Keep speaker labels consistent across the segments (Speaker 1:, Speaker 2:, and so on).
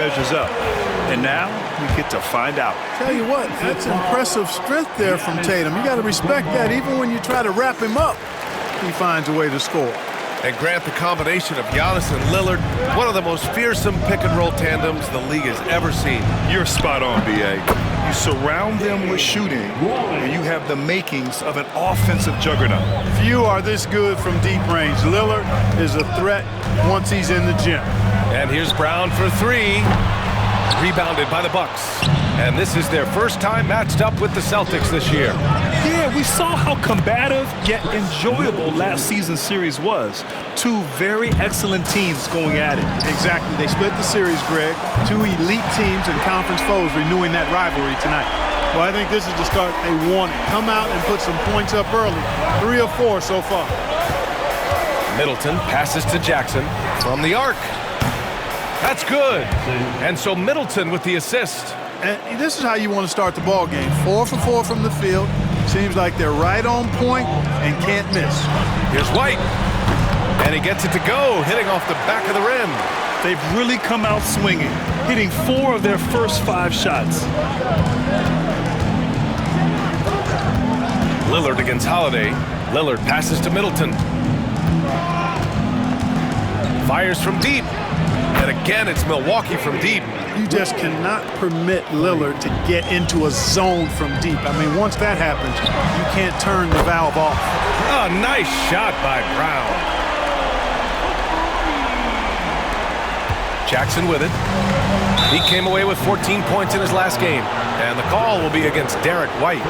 Speaker 1: measures up. And now we get to find out.
Speaker 2: Tell you what, that's impressive strength there from Tatum. You got to respect that. Even when you try to wrap him up, he finds a way to score.
Speaker 3: And Grant, the combination of Giannis and Lillard, one of the most fearsome pick-and-roll tandems the league has ever seen.
Speaker 1: You're spot on, B.A. You surround them with shooting, and you have the makings of an offensive juggernaut.
Speaker 2: Few are this good from deep range. Lillard is a threat once he's in the gym.
Speaker 3: And here's Brown for three. Rebounded by the Bucks. And this is their first time matched up with the Celtics this year.
Speaker 1: Yeah, we saw how combative yet enjoyable last season's series was. Two very excellent teams going at it.
Speaker 2: Exactly. They split the series, Greg. Two elite teams and conference foes renewing that rivalry tonight. Well, I think this is the start they wanted. Come out and put some points up early. 3 or 4 so far.
Speaker 3: Middleton passes to Jackson from the arc. That's good. And so Middleton with the assist.
Speaker 2: And this is how you want to start the ball game. 4 for 4 from the field. Seems like they're right on point and can't miss.
Speaker 3: Here's White. And he gets it to go, hitting off the back of the rim.
Speaker 1: They've really come out swinging, hitting 4 of their first 5 shots.
Speaker 3: Lillard against Holiday. Lillard passes to Middleton. Fires from deep. And again, it's Milwaukee from deep.
Speaker 2: You just cannot permit Lillard to get into a zone from deep. I mean, once that happens, you can't turn the valve off.
Speaker 3: Oh, nice shot by Brown. Jackson with it. He came away with 14 points in his last game. And the call will be against Derek White.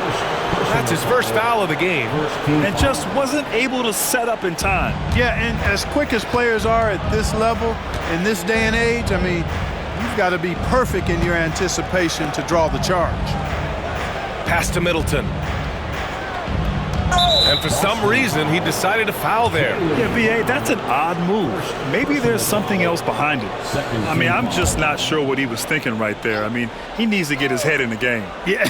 Speaker 3: That's his first foul of the game.
Speaker 1: And just wasn't able to set up in time.
Speaker 2: Yeah, and as quick as players are at this level, in this day and age, I mean, you've got to be perfect in your anticipation to draw the charge.
Speaker 3: Pass to Middleton. And for some reason, he decided to foul there.
Speaker 1: Yeah, B.A., that's an odd move. Maybe there's something else behind it. I mean, I'm just not sure what he was thinking right there. I mean, he needs to get his head in the game.
Speaker 2: Yeah,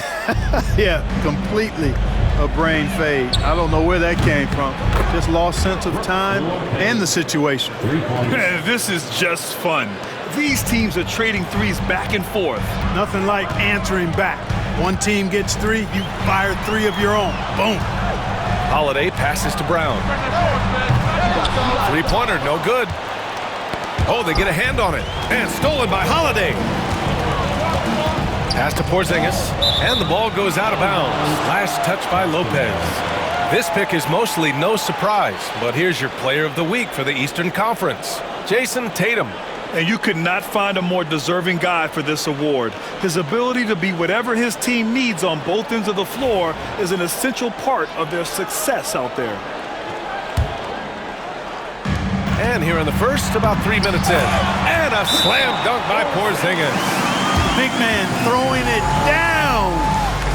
Speaker 2: yeah, completely a brain fade. I don't know where that came from. Just lost sense of time and the situation.
Speaker 1: This is just fun. These teams are trading threes back and forth.
Speaker 2: Nothing like answering back. One team gets 3, you fire 3 of your own. Boom.
Speaker 3: Holiday passes to Brown. Three-pointer, no good. Oh, they get a hand on it. And stolen by Holiday. Pass to Porzingis. And the ball goes out of bounds. Last touch by Lopez. This pick is mostly no surprise, but here's your player of the week for the Eastern Conference, Jason Tatum.
Speaker 1: And you could not find a more deserving guy for this award. His ability to be whatever his team needs on both ends of the floor is an essential part of their success out there.
Speaker 3: And here in the first, about 3 minutes in. And a slam dunk by Porzingis.
Speaker 2: Big man throwing it down.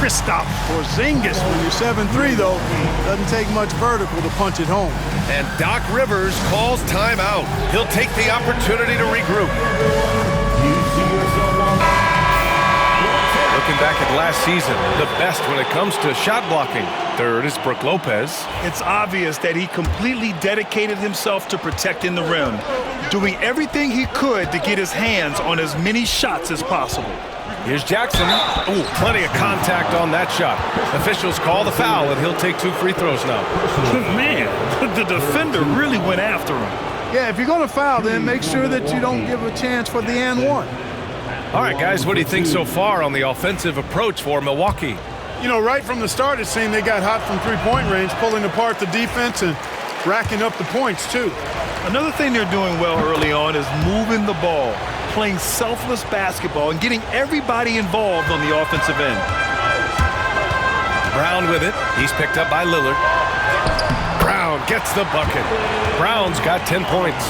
Speaker 2: Kristaps Porzingis. When you're 7'3", though, doesn't take much vertical to punch it home.
Speaker 3: And Doc Rivers calls timeout. He'll take the opportunity to regroup. Looking back at last season, the best when it comes to shot blocking. Third is Brook Lopez.
Speaker 1: It's obvious that he completely dedicated himself to protecting the rim, doing everything he could to get his hands on as many shots as possible.
Speaker 3: Here's Jackson. Ooh, plenty of contact on that shot. Officials call the foul, and he'll take 2 free throws now.
Speaker 1: Man, the defender really went after him.
Speaker 2: Yeah, if you're going to foul, then make sure that you don't give a chance for the and one.
Speaker 3: All right, guys, what do you think so far on the offensive approach for Milwaukee?
Speaker 2: You know, right from the start, it seemed they got hot from three-point range, pulling apart the defense and racking up the points, too.
Speaker 1: Another thing they're doing well early on is moving the ball, playing selfless basketball, and getting everybody involved on the offensive end.
Speaker 3: Brown with it. He's picked up by Lillard. Brown gets the bucket. Brown's got 10 points.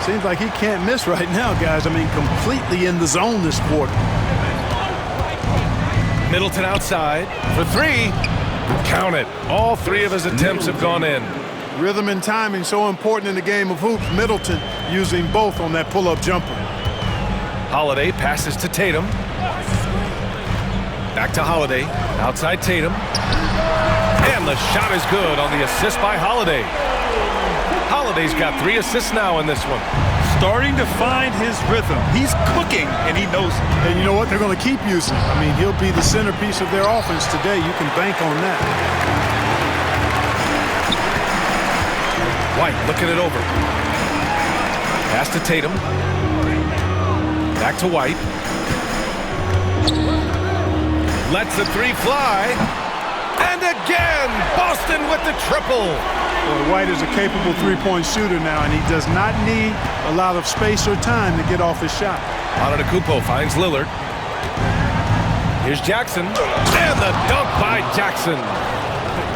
Speaker 2: Seems like he can't miss right now, guys. I mean, completely in the zone this quarter.
Speaker 3: Middleton outside for 3. Count it. All 3 of his attempts have gone in.
Speaker 2: Rhythm and timing so important in the game of hoops. Middleton using both on that pull-up jumper.
Speaker 3: Holiday passes to Tatum. Back to Holiday. Outside Tatum. And the shot is good on the assist by Holiday. Holiday's got 3 assists now in this one.
Speaker 1: starting to find his rhythm. He's cooking, and he knows it.
Speaker 2: And you know what? They're going to keep using him. I mean, he'll be the centerpiece of their offense today. You can bank on that.
Speaker 3: White looking it over. Pass to Tatum. Back to White. Lets the three fly. And again, Boston with the triple.
Speaker 2: Well, White is a capable three-point shooter now, and he does not need a lot of space or time to get off his shot.
Speaker 3: Antetokounmpo finds Lillard. Here's Jackson. And the dunk by Jackson.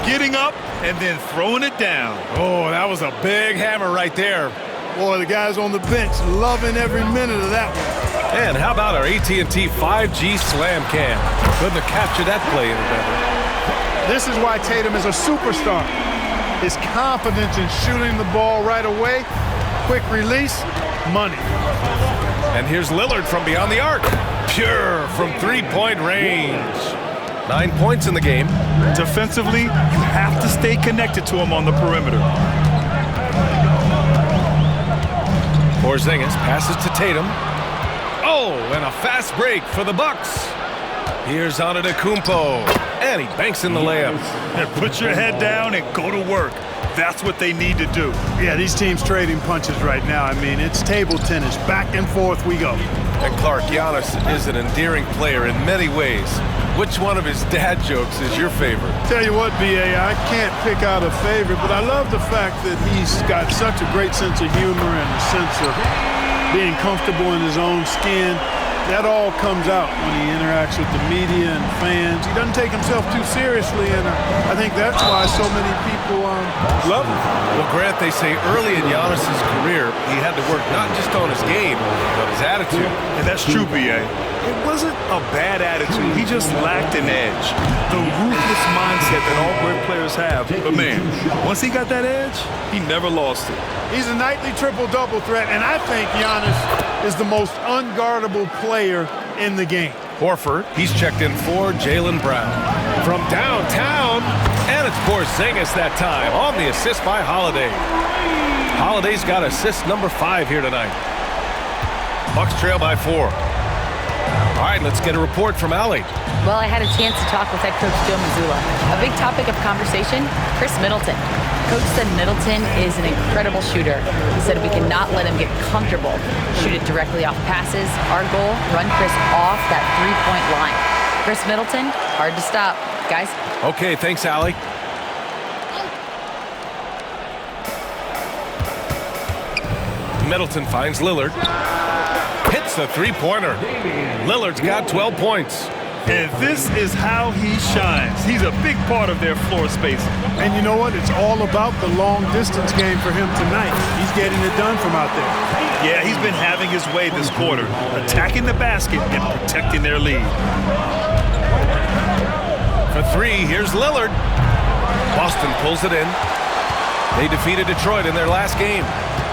Speaker 1: Getting up and then throwing it down.
Speaker 3: Oh, that was a big hammer right there.
Speaker 2: Boy, the guys on the bench loving every minute of that one.
Speaker 3: And how about our AT&T 5G Slam Cam? Couldn't have captured that play any better.
Speaker 2: This is why Tatum is a superstar. His confidence in shooting the ball right away, quick release, money.
Speaker 3: And here's Lillard from beyond the arc. Pure from three-point range. 9 points in the game.
Speaker 1: Defensively, you have to stay connected to him on the perimeter.
Speaker 3: Porzingis passes to Tatum. Oh, and a fast break for the Bucks. Here's Antetokounmpo, and he banks in the layup.
Speaker 1: And put your head down and go to work. That's what they need to do.
Speaker 2: Yeah, these teams trading punches right now. I mean, it's table tennis. Back and forth we go.
Speaker 3: And Clark, Giannis is an endearing player in many ways. Which one of his dad jokes is your favorite?
Speaker 2: Tell you what, B.A., I can't pick out a favorite, but I love the fact that he's got such a great sense of humor and a sense of being comfortable in his own skin. That all comes out when he interacts with the media and fans. He doesn't take himself too seriously, and I think that's why so many people love him.
Speaker 3: Well, Grant, they say early in Giannis' career, he had to work not just on his game, but his attitude.
Speaker 1: And that's true, B.A. It wasn't a bad attitude. He just lacked an edge. The ruthless mindset that all great players have. But, man, once he got that edge, he never lost it.
Speaker 2: He's a nightly triple-double threat, and I think Giannis is the most unguardable player in the game.
Speaker 3: Horford, he's checked in for Jaylen Brown. From downtown, and it's Porzingis that time on the assist by Holiday. Holiday's got assist number 5 here tonight. Bucks trail by 4. All right, let's get a report from Allie.
Speaker 4: Well, I had a chance to talk with head coach Joe Mazzulla. A big topic of conversation, Chris Middleton. Coach said Middleton is an incredible shooter. He said we cannot let him get comfortable. Shoot it directly off passes. Our goal, run Chris off that three-point line. Chris Middleton, hard to stop. Guys?
Speaker 3: Okay, thanks, Allie. Middleton finds Lillard. Hits the three-pointer. Lillard's got 12 points.
Speaker 1: And this is how he shines. He's a big part of their floor space.
Speaker 2: And you know what? It's all about the long-distance game for him tonight. He's getting it done from out there.
Speaker 1: Yeah, he's been having his way this quarter, attacking the basket and protecting their lead.
Speaker 3: For 3, here's Lillard. Boston pulls it in. They defeated Detroit in their last game.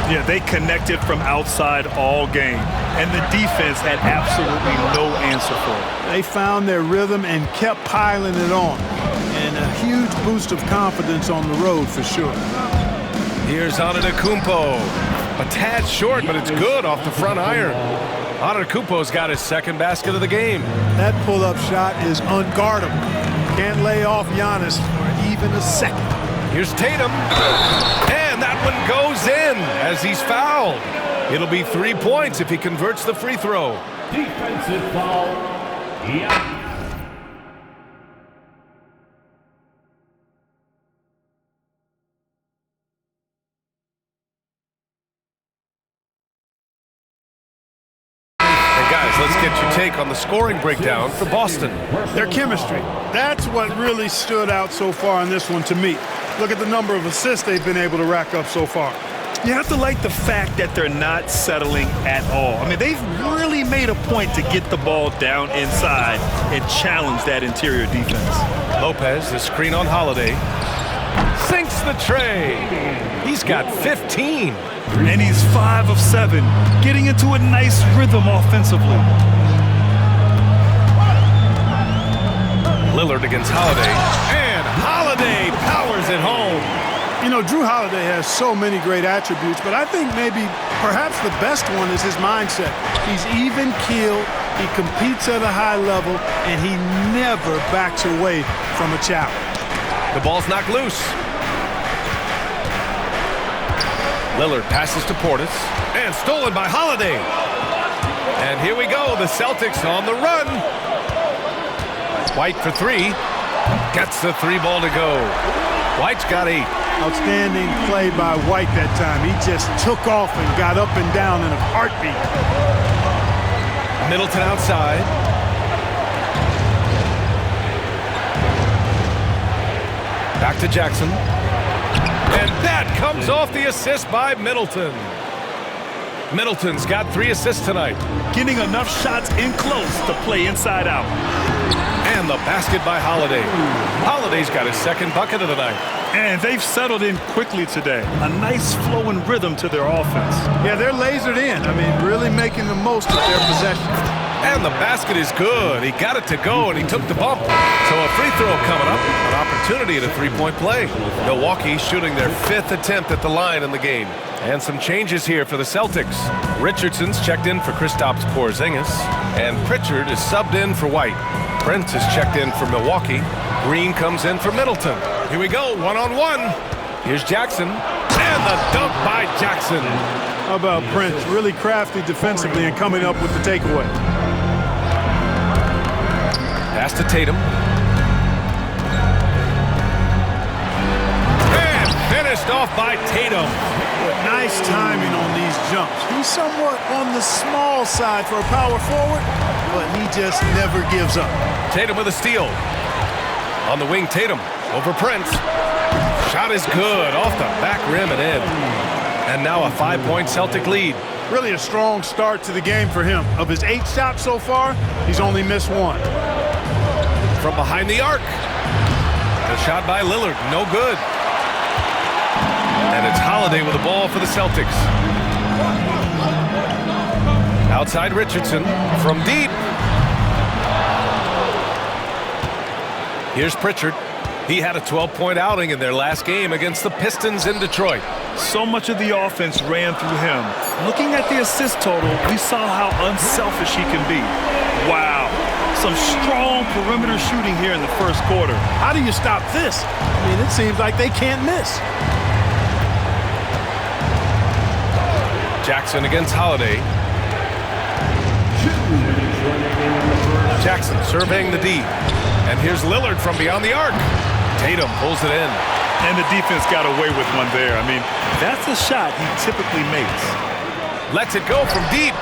Speaker 1: Yeah, they connected from outside all game, and the defense had absolutely no answer for it.
Speaker 2: They found their rhythm and kept piling it on, and a huge boost of confidence on the road for sure.
Speaker 3: Here's Antetokounmpo. A tad short, but it's good off the front iron. Antetokounmpo's got his second basket of the game.
Speaker 2: That pull-up shot is unguardable. Can't lay off Giannis for even a second.
Speaker 3: Here's Tatum. And that one goes in as he's fouled. It'll be 3 points if he converts the free throw.
Speaker 5: Defensive foul. Yeah.
Speaker 3: Let's get your take on the scoring breakdown for Boston.
Speaker 2: Their chemistry. That's what really stood out so far in this one to me. Look at the number of assists they've been able to rack up so far.
Speaker 1: You have to like the fact that they're not settling at all. I mean, they've really made a point to get the ball down inside and challenge that interior defense.
Speaker 3: Lopez, the screen on Holiday. Sinks the tray. He's got 15.
Speaker 1: And he's 5 of 7, getting into a nice rhythm offensively.
Speaker 3: Lillard against Holiday. And Holiday powers it home.
Speaker 2: You know, Drew Holiday has so many great attributes, but I think perhaps the best one is his mindset. He's even-keeled, he competes at a high level, and he never backs away from a challenge.
Speaker 3: The ball's knocked loose. Lillard passes to Portis, and stolen by Holiday. And here we go, the Celtics on the run. White for three. Gets the three ball to go. White's got 8.
Speaker 2: Outstanding play by White that time. He just took off and got up and down in a heartbeat.
Speaker 3: Middleton outside. Back to Jackson. And that comes off the assist by Middleton. Middleton's got 3 assists tonight.
Speaker 1: Getting enough shots in close to play inside out.
Speaker 3: And the basket by Holiday. Holiday's got his second bucket of the night.
Speaker 1: And they've settled in quickly today. A nice flow and rhythm to their offense.
Speaker 2: Yeah, they're lasered in. I mean, really making the most of their possession.
Speaker 3: And the basket is good. He got it to go, and he took the bump. So a free throw coming up. An opportunity at a three-point play. Milwaukee shooting their 5th attempt at the line in the game. And some changes here for the Celtics. Richardson's checked in for Kristaps Porzingis. And Pritchard is subbed in for White. Prince is checked in for Milwaukee. Green comes in for Middleton. Here we go, one-on-one. Here's Jackson. And the dunk by Jackson.
Speaker 2: How about Prince? Really crafty defensively and coming up with the takeaway.
Speaker 3: Pass to Tatum. And finished off by Tatum.
Speaker 2: Nice timing on these jumps. He's somewhat on the small side for a power forward, but he just never gives up.
Speaker 3: Tatum with a steal. On the wing, Tatum over Prince. Shot is good off the back rim and in. And now a 5-point Celtic lead.
Speaker 2: Really a strong start to the game for him. Of his 8 shots so far, he's only missed 1.
Speaker 3: From behind the arc. The shot by Lillard, no good. And it's Holiday with the ball for the Celtics. Outside Richardson from deep. Here's Pritchard. He had a 12-point outing in their last game against the Pistons in Detroit.
Speaker 1: So much of the offense ran through him. Looking at the assist total, we saw how unselfish he can be. Wow. Some strong perimeter shooting here in the first quarter.
Speaker 2: How do you stop this? I mean, it seems like they can't miss.
Speaker 3: Jackson against Holiday. Jackson surveying the D. And here's Lillard from beyond the arc. Tatum pulls it in.
Speaker 1: And the defense got away with one there. I mean, that's a shot he typically makes.
Speaker 3: Lets it go from deep.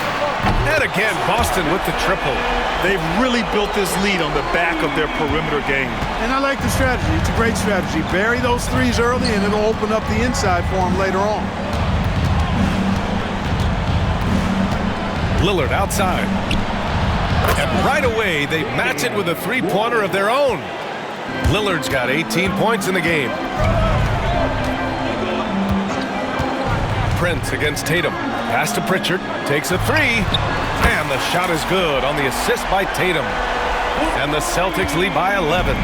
Speaker 3: And again, Boston with the triple.
Speaker 1: They've really built this lead on the back of their perimeter game.
Speaker 2: And I like the strategy. It's a great strategy. Bury those threes early, and it'll open up the inside for him later on.
Speaker 3: Lillard outside. And right away, they match it with a three-pointer of their own. Lillard's got 18 points in the game. Prince against Tatum. Pass to Pritchard. Takes a 3. And the shot is good on the assist by Tatum. And the Celtics lead by 11.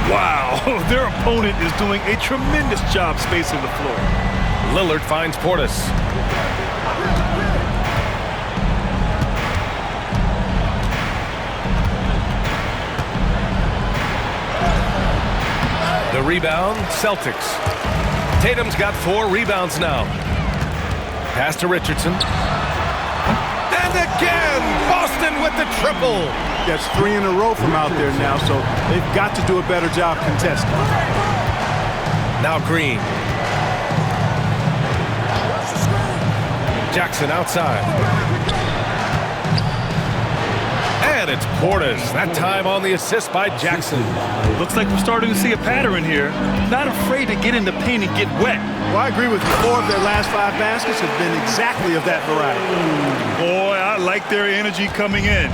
Speaker 1: Wow, their opponent is doing a tremendous job spacing the floor.
Speaker 3: Lillard finds Portis. The rebound, Celtics. Tatum's got 4 rebounds now. Pass to Richardson. And again, Boston with the triple.
Speaker 2: That's 3 in a row from out there now, so they've got to do a better job contesting.
Speaker 3: Now Green. Jackson outside. And it's Portis, that time on the assist by Jackson.
Speaker 1: Looks like we're starting to see a pattern here. Not afraid to get in the paint and get wet.
Speaker 2: Well, I agree with you. 4 of their last 5 baskets have been exactly of that variety.
Speaker 1: Boy, I like their energy coming in.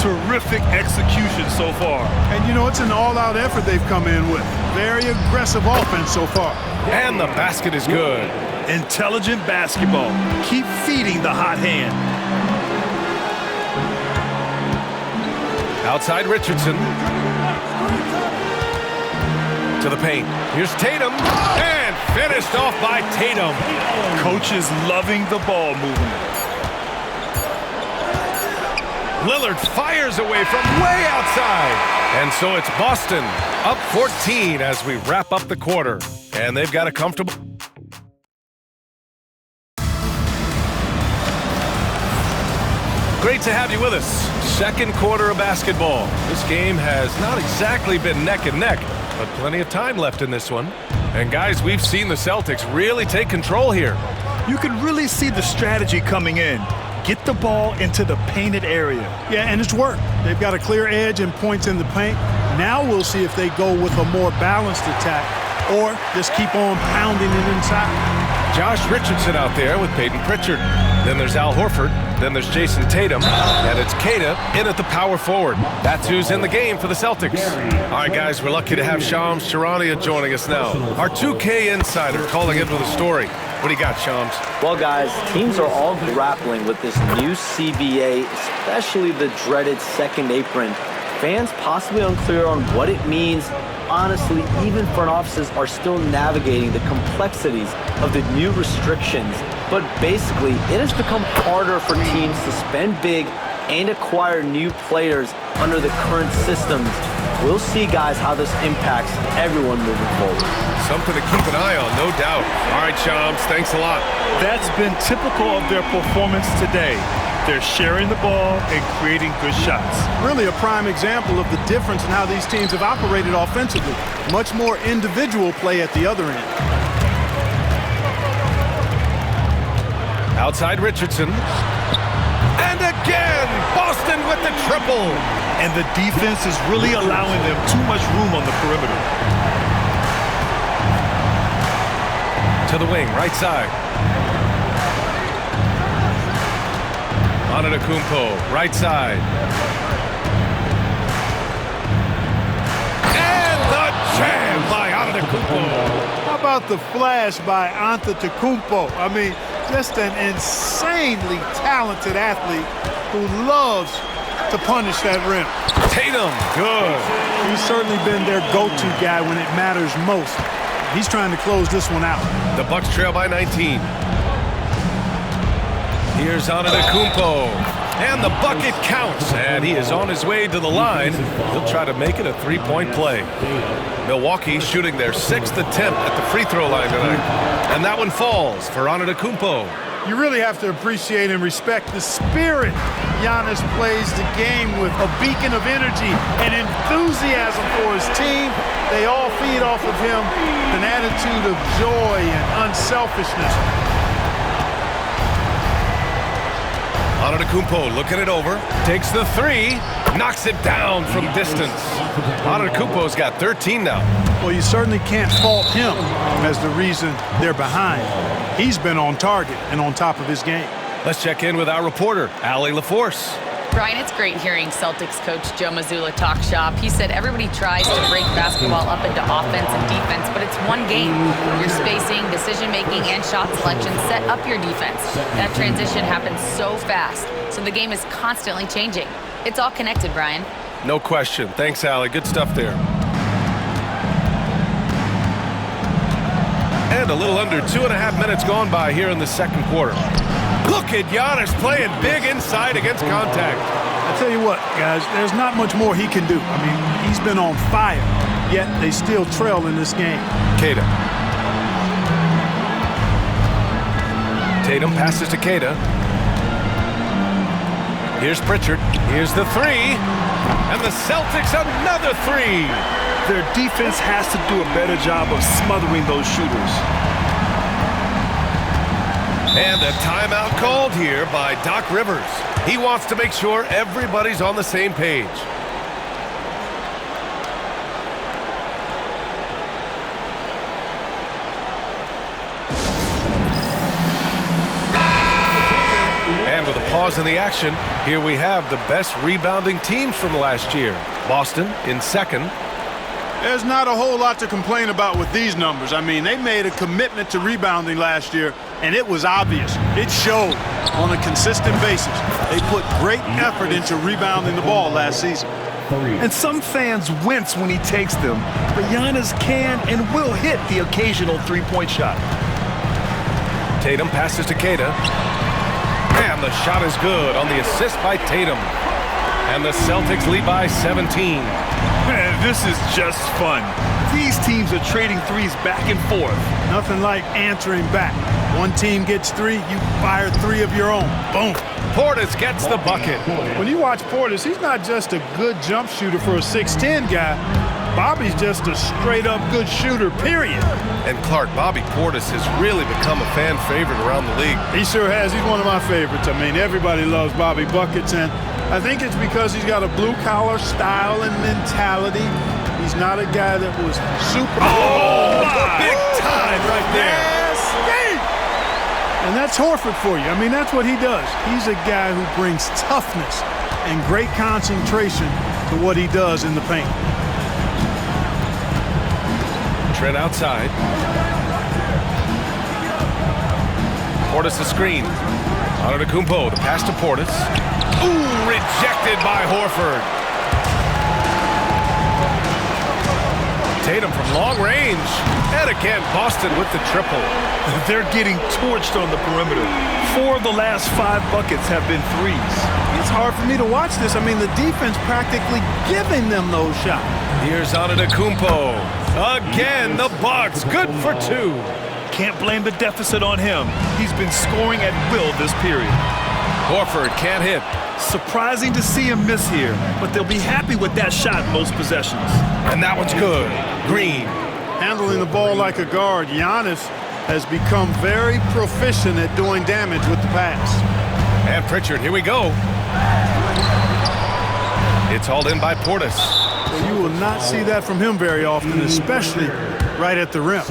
Speaker 1: Terrific execution so far.
Speaker 2: And you know, it's an all-out effort they've come in with. Very aggressive offense so far.
Speaker 3: And the basket is good.
Speaker 1: Intelligent basketball. Keep feeding the hot hand.
Speaker 3: Outside Richardson. To the paint. Here's Tatum. And Finished off by Tatum.
Speaker 1: Coach is loving the ball movement.
Speaker 3: Lillard fires away from way outside. And so it's Boston up 14 as we wrap up the quarter. And they've got a comfortable... Great to have you with us. Second quarter of basketball. This game has not exactly been neck and neck, but plenty of time left in this one. And guys, we've seen the Celtics really take control here.
Speaker 1: You can really see the strategy coming in. Get the ball into the painted area.
Speaker 2: Yeah, and it's worked. They've got a clear edge and points in the paint. Now we'll see if they go with a more balanced attack or just keep on pounding it inside.
Speaker 3: Josh Richardson out there with Peyton Pritchard. Then there's Al Horford. Then there's Jason Tatum. And it's Queta in at the power forward. That's who's in the game for the Celtics. All right, guys, we're lucky to have Shams Charania joining us now. Our 2K insider calling in with a story. What do you got, Shams?
Speaker 6: Well, guys, teams are all grappling with this new CBA, especially the dreaded second apron. Fans possibly unclear on what it means. Honestly, even front offices are still navigating the complexities of the new restrictions. But basically, it has become harder for teams to spend big and acquire new players under the current systems. We'll see, guys, how this impacts everyone moving forward.
Speaker 3: Something to keep an eye on, no doubt. All right, Shams, thanks a lot.
Speaker 1: That's been typical of their performance today. They're sharing the ball and creating good shots.
Speaker 2: Really a prime example of the difference in how these teams have operated offensively. Much more individual play at the other end.
Speaker 3: Outside Richardson. And again, Boston with the triple.
Speaker 1: And the defense is really allowing them too much room on the perimeter.
Speaker 3: To the wing, right side. Antetokounmpo, right side. And the jam by Antetokounmpo.
Speaker 2: How about the flash by Antetokounmpo? I mean, just an insanely talented athlete who loves to punish that rim.
Speaker 3: Tatum, good.
Speaker 2: He's certainly been their go-to guy when it matters most. He's trying to close this one out.
Speaker 3: The Bucks trail by 19. Here's Antetokounmpo, and the bucket counts, and he is on his way to the line. He'll try to make it a three-point play. Milwaukee shooting their 6th attempt at the free throw line tonight, and that one falls for Antetokounmpo.
Speaker 2: You really have to appreciate and respect the spirit Giannis plays the game with, a beacon of energy and enthusiasm for his team. They all feed off of him, an attitude of joy and unselfishness.
Speaker 3: Antetokounmpo looking it over, takes the three, knocks it down from distance. Antetokounmpo's got 13 now.
Speaker 2: Well, you certainly can't fault him as the reason they're behind. He's been on target and on top of his game.
Speaker 3: Let's check in with our reporter, Allie LaForce.
Speaker 4: Brian, it's great hearing Celtics coach Joe Mazzulla talk shop. He said everybody tries to break basketball up into offense and defense, but it's one game. Your spacing, decision-making, and shot selection set up your defense. That transition happens so fast, so the game is constantly changing. It's all connected, Brian.
Speaker 3: No question. Thanks, Allie. Good stuff there. And a little under 2.5 minutes gone by here in the second quarter. Look at Giannis playing big inside against contact.
Speaker 2: I tell you what, guys, there's not much more he can do. I mean, he's been on fire, yet they still trail in this game.
Speaker 3: Queta. Tatum passes to Queta. Here's Pritchard. Here's the three. And the Celtics another three.
Speaker 1: Their defense has to do a better job of smothering those shooters.
Speaker 3: And a timeout called here by Doc Rivers. He wants to make sure everybody's on the same page. And with a pause in the action, here we have the best rebounding teams from last year. Boston in second.
Speaker 2: There's not a whole lot to complain about with these numbers. I mean, they made a commitment to rebounding last year, and it was obvious. It showed on a consistent basis. They put great effort into rebounding the ball last season.
Speaker 5: 3.
Speaker 1: And some fans wince when he takes them, but Giannis can and will hit the occasional three-point shot.
Speaker 3: Tatum passes to Queta. And the shot is good on the assist by Tatum. And the Celtics lead by 17.
Speaker 1: Man, this is just fun. These teams are trading threes back and forth.
Speaker 2: Nothing like answering back. One team gets 3, you fire 3 of your own. Boom.
Speaker 3: Portis gets the bucket.
Speaker 2: When you watch Portis, he's not just a good jump shooter for a 6'10 guy. Bobby's just a straight-up good shooter, period.
Speaker 3: And Clark, Bobby Portis has really become a fan favorite around the league.
Speaker 2: He sure has. He's one of my favorites. I mean, everybody loves Bobby Buckets, and I think it's because he's got a blue-collar style and mentality. He's not a guy that was super...
Speaker 3: Big time right there.
Speaker 2: And that's Horford for you. I mean, that's what he does. He's a guy who brings toughness and great concentration to what he does in the paint.
Speaker 3: Trent outside. Portis a screen. Antetokounmpo, the pass to Portis. Ooh, rejected by Horford. Tatum from long range. And again, Boston with the triple.
Speaker 1: They're getting torched on the perimeter. 4 of the last 5 buckets have been threes.
Speaker 2: It's hard for me to watch this. I mean, the defense practically giving them those shots.
Speaker 3: Here's Antetokounmpo. Again, the Bucks, good for 2.
Speaker 1: Can't blame the deficit on him. He's been scoring at will this period.
Speaker 3: Horford can't hit.
Speaker 1: Surprising to see him miss here, but they'll be happy with that shot most possessions.
Speaker 3: And that one's good. Green.
Speaker 2: Handling the ball like a guard, Giannis has become very proficient at doing damage with the pass.
Speaker 3: And Pritchard, here we go. It's hauled in by Portis.
Speaker 2: Well, you will not see that from him very often, especially right at the rim.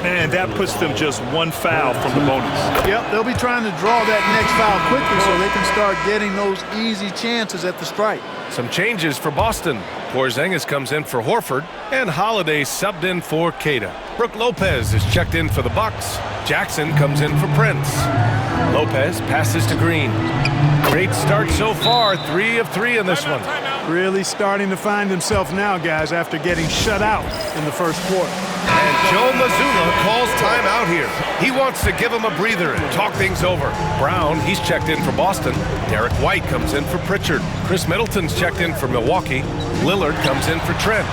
Speaker 1: Man, that puts them just 1 foul from the bonus.
Speaker 2: Yep, they'll be trying to draw that next foul quickly so they can start getting those easy chances at the strike.
Speaker 3: Some changes for Boston. Porzingis comes in for Horford, and Holiday subbed in for Queta. Brook Lopez is checked in for the Bucks. Jackson comes in for Prince. Lopez passes to Green. Great start so far, 3 of 3 in this one.
Speaker 2: Really starting to find himself now, guys, after getting shut out in the first quarter.
Speaker 3: And Joe Mazzulla calls timeout here. He wants to give him a breather and talk things over. Brown, he's checked in for Boston. Derek White comes in for Pritchard. Chris Middleton's checked in for Milwaukee. Lillard comes in for Trent.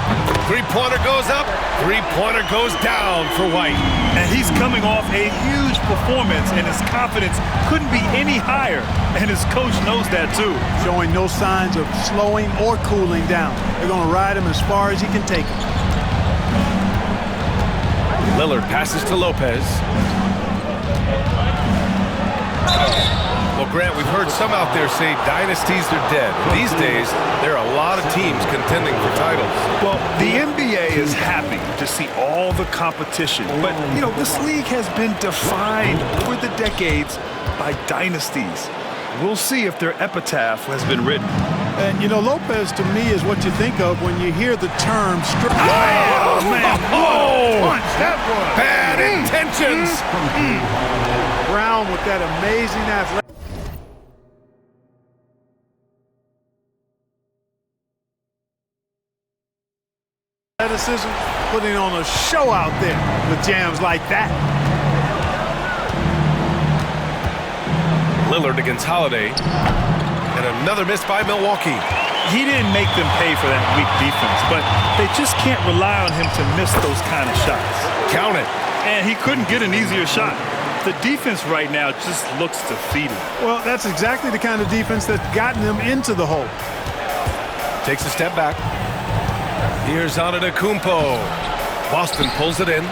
Speaker 3: Three-pointer goes up. Three-pointer goes down for White.
Speaker 1: And he's coming off a huge performance, and his confidence couldn't be any higher. And his coach knows that, too.
Speaker 2: Showing no signs of slowing or cooling down. They're going to ride him as far as he can take him.
Speaker 3: Lillard passes to Lopez. Well, Grant, we've heard some out there say dynasties are dead. These days, there are a lot of teams contending for titles.
Speaker 1: Well, the NBA is happy to see all the competition. But, you know, this league has been defined over the decades by dynasties. We'll see if their epitaph has been written.
Speaker 2: And, you know, Lopez, to me, is what you think of when you hear the term...
Speaker 3: Oh, man!
Speaker 2: Oh! Punch, that was...
Speaker 3: Bad intentions!
Speaker 2: Brown with that amazing athleticism, putting on a show out there with jams like that.
Speaker 3: Lillard against Holiday. And another miss by Milwaukee.
Speaker 1: He didn't make them pay for that weak defense, but they just can't rely on him to miss those kind of shots.
Speaker 3: Count it.
Speaker 1: And he couldn't get an easier shot. The defense right now just looks defeated.
Speaker 2: Well, that's exactly the kind of defense that's gotten them into the hole.
Speaker 3: Takes a step back. Here's Antetokounmpo. Boston pulls it in.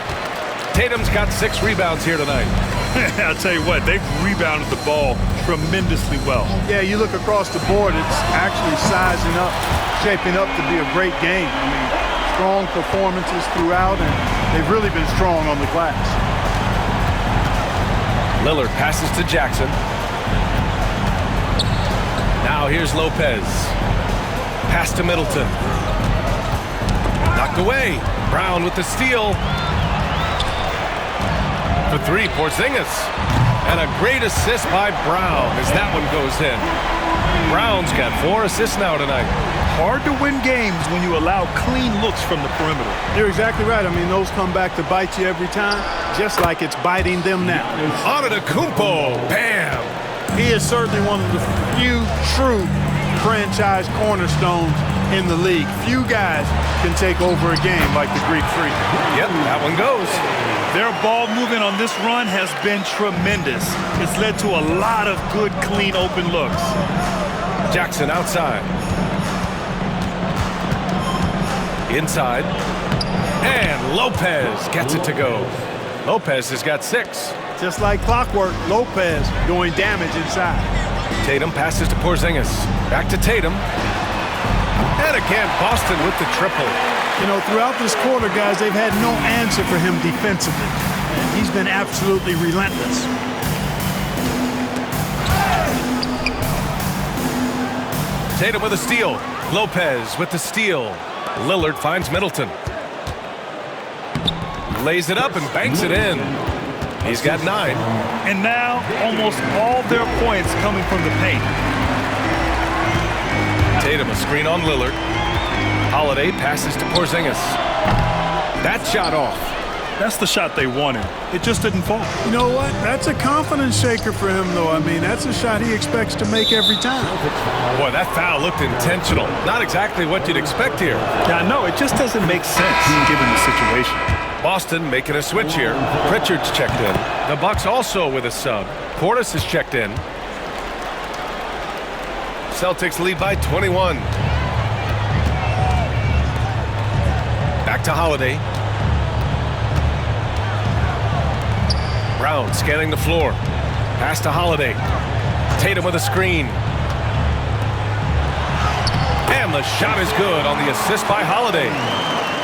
Speaker 3: Tatum's got 6 rebounds here tonight.
Speaker 1: I'll tell you what, they've rebounded the ball tremendously well.
Speaker 2: Yeah, you look across the board, it's actually sizing up, shaping up to be a great game. I mean, strong performances throughout, and they've really been strong on the glass.
Speaker 3: Lillard passes to Jackson. Now here's Lopez. Pass to Middleton. Knocked away. Brown with the steal. For 3, Porzingis. And a great assist by Brown as that one goes in. Brown's got 4 assists now tonight.
Speaker 1: hard to win games when you allow clean looks from the perimeter.
Speaker 2: You're exactly right. I mean, those come back to bite you every time, just like it's biting them now.
Speaker 3: Antetokounmpo, bam!
Speaker 2: He is certainly one of the few true franchise cornerstones in the league. Few guys can take over a game like the Greek Freak.
Speaker 3: Yep, that one goes.
Speaker 1: Their ball movement on this run has been tremendous. It's led to a lot of good, clean, open looks.
Speaker 3: Jackson outside. Inside. And Lopez gets it to go. Lopez has got 6.
Speaker 2: Just like clockwork, Lopez doing damage inside.
Speaker 3: Tatum passes to Porzingis. Back to Tatum. And again, Boston with the triple.
Speaker 2: You know, throughout this quarter, guys, they've had no answer for him defensively. And he's been absolutely relentless.
Speaker 3: Tatum with a steal. Lopez with the steal. Lillard finds Middleton. Lays it up and banks it in. He's got 9.
Speaker 1: And now, almost all their points coming from the paint.
Speaker 3: Tatum a screen on Lillard. Holiday passes to Porzingis. That shot off.
Speaker 1: That's the shot they wanted. It just didn't fall.
Speaker 2: You know what? That's a confidence shaker for him, though. I mean, that's a shot he expects to make every time.
Speaker 3: Boy, that foul looked intentional. Not exactly what you'd expect here.
Speaker 1: Yeah, no, it just doesn't make sense given the situation.
Speaker 3: Boston making a switch here. Pritchard's checked in. The Bucks also with a sub. Portis is checked in. Celtics lead by 21. Back to Holiday. Brown scanning the floor. Pass to Holiday. Tatum with a screen. And the shot is good on the assist by Holiday.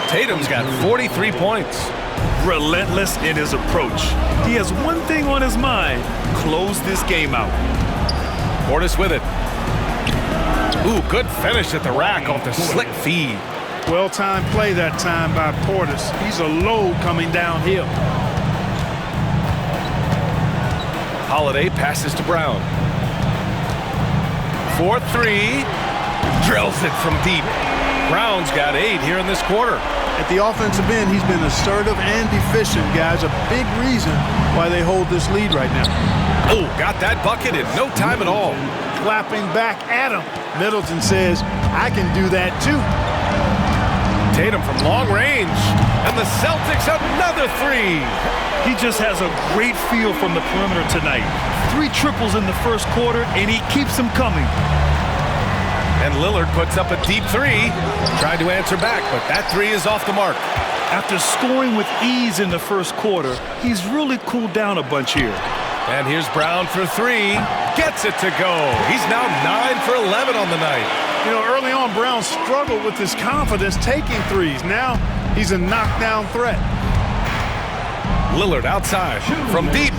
Speaker 3: Tatum's got 43 points.
Speaker 1: Relentless in his approach. He has one thing on his mind: close this game out.
Speaker 3: Portis with it. Ooh, good finish at the rack off the slick feed.
Speaker 2: Well-timed play that time by Portis. He's a load coming downhill.
Speaker 3: Holiday passes to Brown. 4-3. Drills it from deep. Brown's got 8 here in this quarter.
Speaker 2: At the offensive end, he's been assertive and efficient, guys. A big reason why they hold this lead right now.
Speaker 3: Oh, got that bucket in no time at all.
Speaker 2: Clapping back at him. Middleton says, I can do that too.
Speaker 3: Tatum from long range. And the Celtics another 3.
Speaker 1: He just has a great feel from the perimeter tonight. 3 triples in the first quarter, and he keeps them coming.
Speaker 3: And Lillard puts up a deep 3. Tried to answer back, but that 3 is off the mark.
Speaker 1: After scoring with ease in the first quarter, he's really cooled down a bunch here.
Speaker 3: And here's Brown for 3. Gets it to go. He's now 9 for 11 on the night.
Speaker 2: You know, early on, Brown struggled with his confidence taking threes. Now he's a knockdown threat.
Speaker 3: Lillard outside from deep.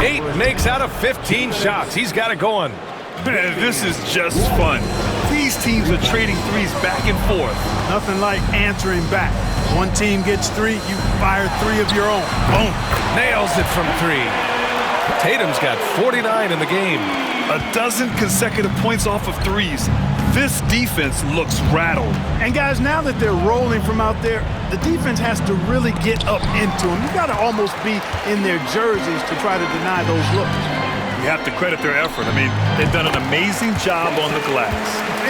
Speaker 3: 8 makes out of 15 shots. He's got it going.
Speaker 1: Man, this is just fun. These teams are trading threes back and forth.
Speaker 2: Nothing like answering back. One team gets 3, you fire 3 of your own. Boom.
Speaker 3: Nails it from 3. Tatum's got 49 in the game.
Speaker 1: A dozen consecutive points off of threes. This defense looks rattled.
Speaker 2: And guys, now that they're rolling from out there, the defense has to really get up into them. You got to almost be in their jerseys to try to deny those looks.
Speaker 1: You have to credit their effort. I mean, they've done an amazing job on the glass.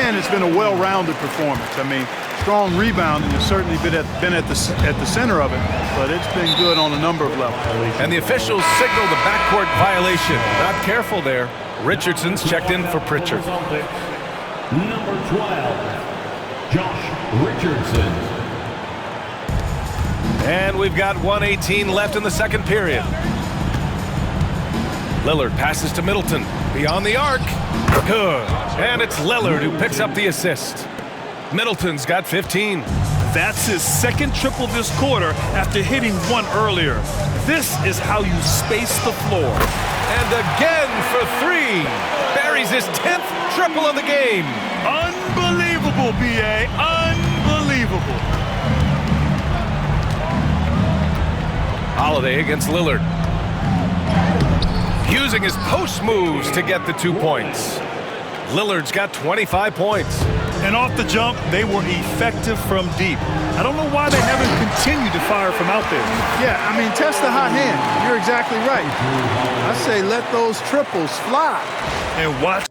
Speaker 2: And it's been a well-rounded performance. I mean, strong rebounding has certainly been at the center of it, but it's been good on a number of levels.
Speaker 3: And the officials signal the backcourt violation. Not careful there. Richardson's checked in for Pritchard.
Speaker 5: Number 12, Josh Richardson.
Speaker 3: And we've got 1:18 left in the second period. Lillard passes to Middleton. Beyond the arc. Good. And it's Lillard who picks up the assist. Middleton's got 15.
Speaker 1: That's his second triple this quarter after hitting 1 earlier. This is how you space the floor.
Speaker 3: And again for 3. Buries his 10th triple of the game.
Speaker 1: Unbelievable, B.A. Unbelievable.
Speaker 3: Holiday against Lillard. Using his post moves to get the 2 points. Lillard's got 25 points.
Speaker 1: And off the jump, they were effective from deep. I don't know why they haven't continued to fire from out there.
Speaker 2: Yeah, I mean, test the hot hand. You're exactly right. I say let those triples fly.
Speaker 1: And watch